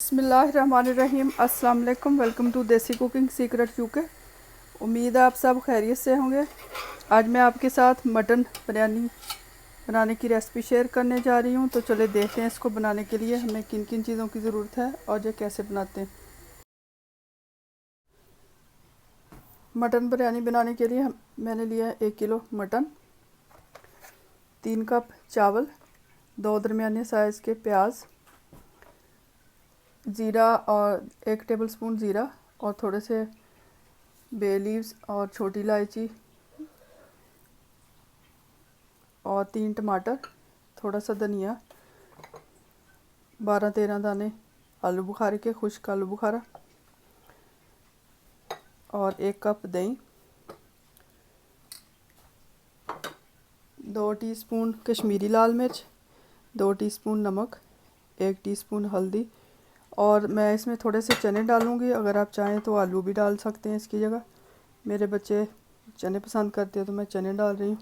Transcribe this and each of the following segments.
बिस्मिल्लाहिर्रहमानिर्रहीम। अस्सलाम वालेकुम। वेलकम टू देसी कुकिंग सीक्रेट यूके। उम्मीद है आप सब खैरियत से होंगे। आज मैं आपके साथ मटन बिरयानी बनाने की रेसिपी शेयर करने जा रही हूँ। तो चले देखते हैं इसको बनाने के लिए हमें किन किन चीज़ों की ज़रूरत है और ये कैसे बनाते हैं। मटन बिरयानी बनाने के लिए मैंने लिया है 1 किलो मटन, 3 कप चावल, 2 दरमियाने साइज़ के प्याज, ज़ीरा और 1 टेबलस्पून ज़ीरा और थोड़े से बे लीव्स और छोटी इलायची और 3 टमाटर, थोड़ा सा धनिया, 12-13 दाने आलू बुखारे के, खुश्क आलू बुखारा और 1 कप दही, 2 टीस्पून कश्मीरी लाल मिर्च, 2 टीस्पून नमक, 1 टीस्पून हल्दी और मैं इसमें थोड़े से चने डालूँगी। अगर आप चाहें तो आलू भी डाल सकते हैं इसकी जगह। मेरे बच्चे चने पसंद करते हैं तो मैं चने डाल रही हूँ।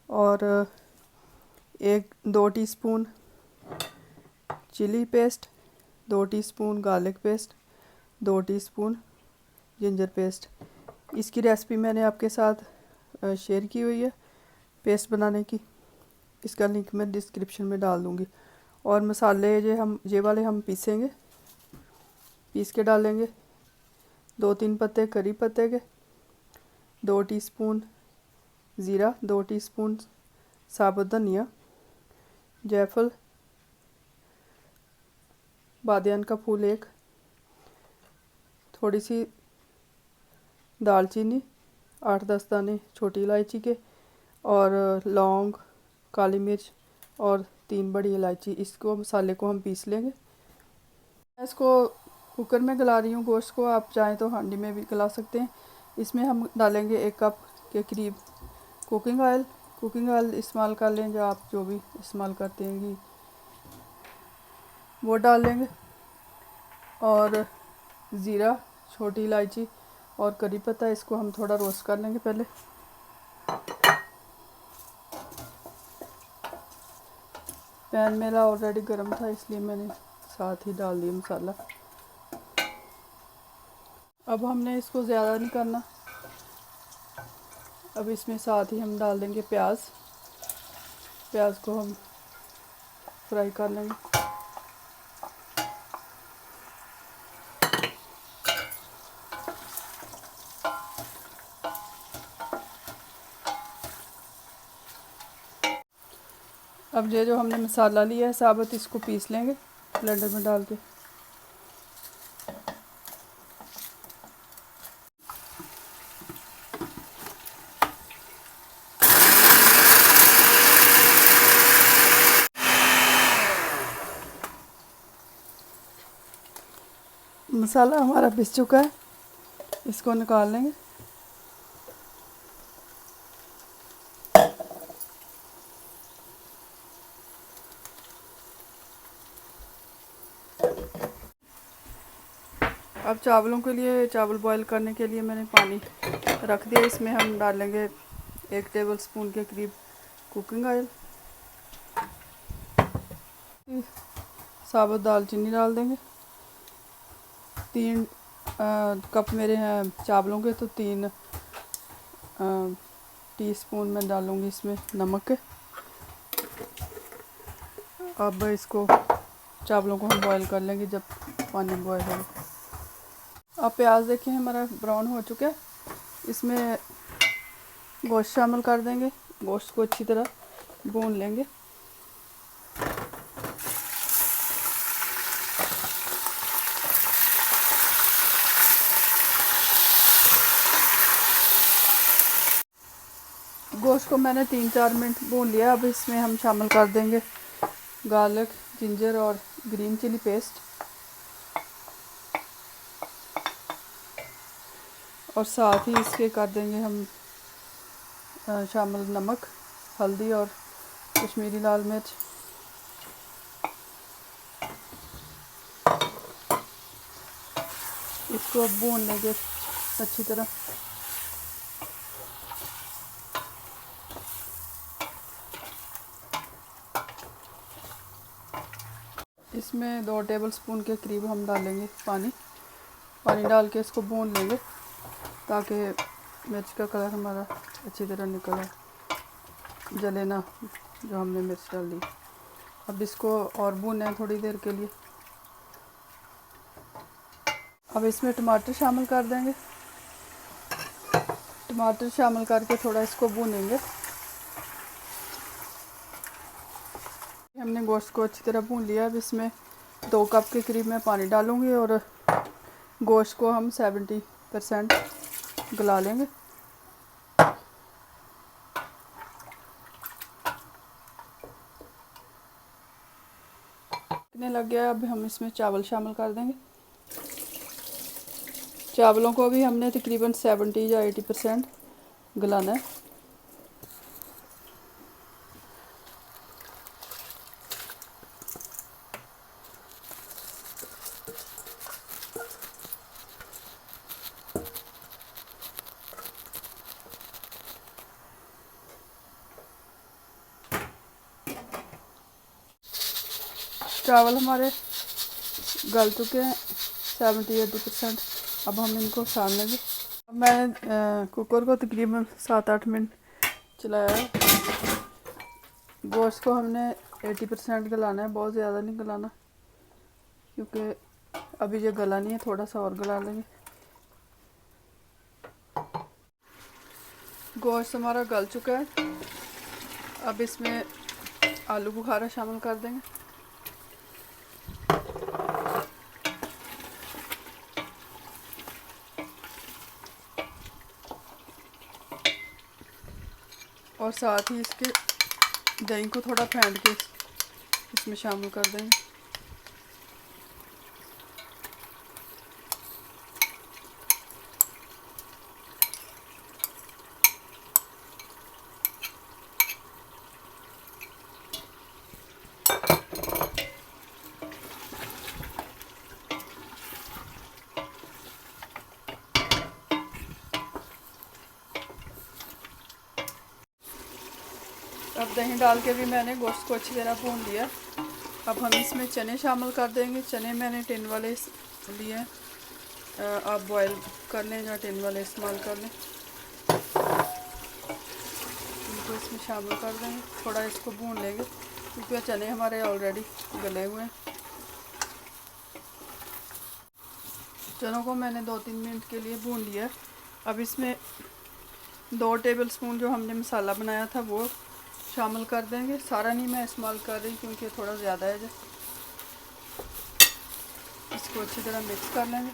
और 2 teaspoon chili paste, 2 teaspoon garlic paste, 2 teaspoon ginger paste. इसकी रेसिपी मैंने आपके साथ शेयर की हुई है पेस्ट बनाने की। इसका लिंक मैं डिस्क्रिप्शन में डाल दूँगी। और मसाले ये वाले हम पीस के डालेंगे। 2-3 पत्ते करी पत्ते के, 2 टीस्पून ज़ीरा, 2 टीस्पून साबुत धनिया, जायफल, बादियान का फूल 1, थोड़ी सी दालचीनी, 8-10 दाने छोटी इलायची के और लौंग, काली मिर्च और 3 बड़ी इलायची। इसको मसाले को हम पीस लेंगे। इसको कुकर में गला रही हूँ गोश्त को, आप चाहें तो हांडी में भी गला सकते हैं। इसमें हम डालेंगे 1 कप के करीब कुकिंग ऑयल इस्तेमाल कर लें, जो आप जो भी इस्तेमाल करते हैं घी वो डाल लेंगे। और ज़ीरा, छोटी इलायची और करी पत्ता, इसको हम थोड़ा रोस्ट कर लेंगे पहले। पैन मेरा ऑलरेडी गर्म था इसलिए मैंने साथ ही डाल दिया मसाला। अब हमने इसको ज़्यादा नहीं करना। अब इसमें साथ ही हम डाल देंगे प्याज को हम फ्राई कर लेंगे। अब ये जो हमने मसाला लिया है साबुत, इसको पीस लेंगे ब्लेंडर में डाल के। मसाला हमारा पिस चुका है, इसको निकाल लेंगे। अब चावल बॉईल करने के लिए मैंने पानी रख दिया। इसमें हम डालेंगे 1 टेबलस्पून के करीब कुकिंग ऑयल, साबुत दालचीनी डाल देंगे। 3 कप मेरे हैं चावलों के, तो 3 टीस्पून मैं डालूँगी इसमें नमक के। अब इसको चावलों को हम बॉईल कर लेंगे जब पानी बॉईल हो। अब प्याज देखें हमारा ब्राउन हो चुका है। इसमें गोश्त शामिल कर देंगे। गोश्त को अच्छी तरह भून लेंगे। गोश्त को मैंने 3-4 मिनट भून लिया। अब इसमें हम शामिल कर देंगे गार्लिक, जिंजर और ग्रीन चिली पेस्ट और साथ ही इसके कर देंगे हम शामिल नमक, हल्दी और कश्मीरी लाल मिर्च। इसको अब भून लेंगे अच्छी तरह। इस इसमें 2 टेबलस्पून के करीब हम डालेंगे पानी डाल के इसको भून लेंगे ताकि मिर्च का कलर हमारा अच्छी तरह निकल आए, जले ना जो हमने मिर्च डाल दी। अब इसको और भूनना है थोड़ी देर के लिए। अब इसमें टमाटर शामिल कर देंगे। टमाटर शामिल करके थोड़ा इसको भूनेंगे। हमने गोश्त को अच्छी तरह भून लिया। अब इसमें 2 कप के करीब मैं पानी डालूंगी और गोश्त को हम 70% गला लेंगे। इतने लग गया। अब हम इसमें चावल शामिल कर देंगे। चावलों को भी हमने तकरीबन 70 या 80% गलाना है। चावल हमारे गल चुके हैं 70-80%। अब हम इनको छान लेंगे। अब मैं कुकर को तकरीबन 7-8 मिनट चलाया है। गोश्त को हमने 80% गलाना है, बहुत ज़्यादा नहीं गलाना क्योंकि अभी ये गला नहीं है, थोड़ा सा और गला लेंगे। गोश्त हमारा गल चुका है। अब इसमें आलू बुखारा शामिल कर देंगे। और साथ ही इसके दही को थोड़ा फेंट के इसमें शामिल कर देंगे। अब दही डाल के भी मैंने गोश्त को अच्छी तरह भून लिया। अब हम इसमें चने शामिल कर देंगे। चने मैंने टिन वाले लिए हैं, आप बॉयल कर लें या टिन वाले इस्तेमाल कर लें। इनको इसमें शामिल कर देंगे, थोड़ा इसको भून लेंगे क्योंकि चने हमारे ऑलरेडी गले हुए हैं। चनों को मैंने 2-3 मिनट के लिए भून लिया। अब इसमें 2 टेबलस्पून जो हमने मसाला बनाया था वो शामिल कर देंगे। सारा नहीं मैं इस्तेमाल कर रही क्योंकि थोड़ा ज़्यादा है। इसको अच्छी तरह मिक्स कर लेंगे।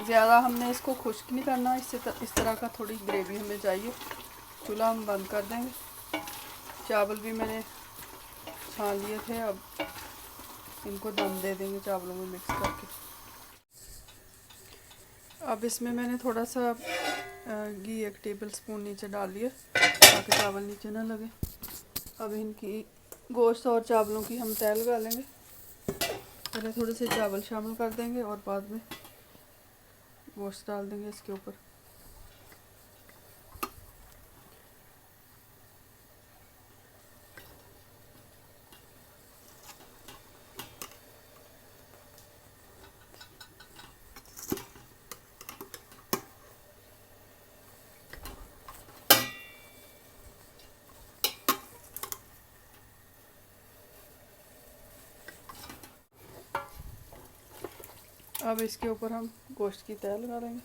ज़्यादा हमने इसको खुश्क नहीं करना, इस तरह का थोड़ी ग्रेवी हमें चाहिए। चूल्हा हम बंद कर देंगे। चावल भी मैंने छान लिए थे, अब इनको दम दे देंगे चावलों में मिक्स करके। अब इसमें मैंने थोड़ा सा घी 1 टेबलस्पून नीचे डाल लिया ताकि चावल नीचे ना लगे। अब इनकी गोश्त और चावलों की हम तय लगा लेंगे। पहले थोड़े से चावल शामिल कर देंगे और बाद में गोश्त डाल देंगे इसके ऊपर। अब इसके ऊपर हम गोश्त की तय लगा देंगे।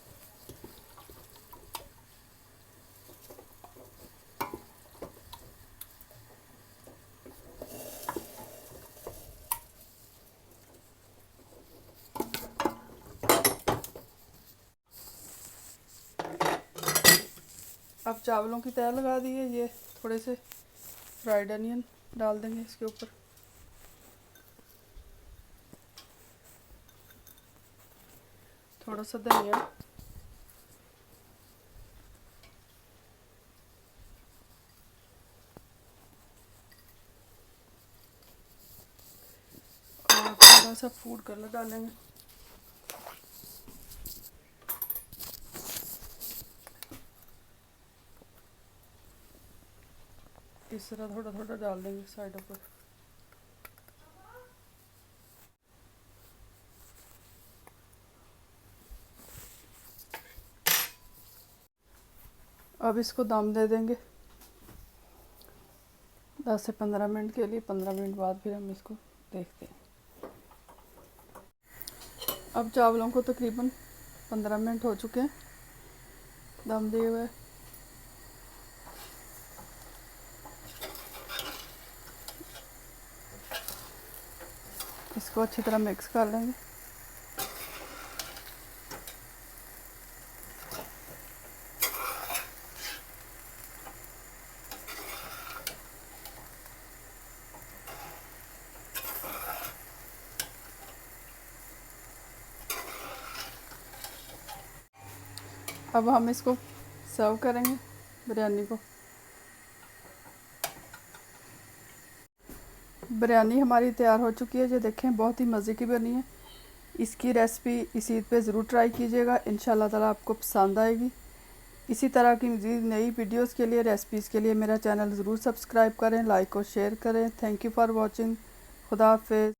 अब चावलों की तय लगा दी है। ये थोड़े से फ्राइड अनियन डाल देंगे इसके ऊपर। थोड़ा सा धनिया, और थोड़ा सा फूड कलर डालेंगे। इस तरह थोड़ा थोड़ा डाल देंगे साइडों पर। अब इसको दम दे देंगे 10 से 15 मिनट के लिए। 15 मिनट बाद फिर हम इसको देखते हैं। अब चावलों को तकरीबन 15 मिनट हो चुके हैं दम दिए हुए। इसको अच्छी तरह मिक्स कर लेंगे। अब हम इसको सर्व करेंगे बिरयानी को। बिरयानी हमारी तैयार हो चुकी है। ये देखें बहुत ही मज़े की बनी है। इसकी रेसिपी इस ईद पे ज़रूर ट्राई कीजिएगा, इंशाल्लाह ताला आपको पसंद आएगी। इसी तरह की मज़ीद नई वीडियोस के लिए, रेसिपीज़ के लिए मेरा चैनल ज़रूर सब्सक्राइब करें, लाइक और शेयर करें। Thank you for watching. खुदा हाफिज़।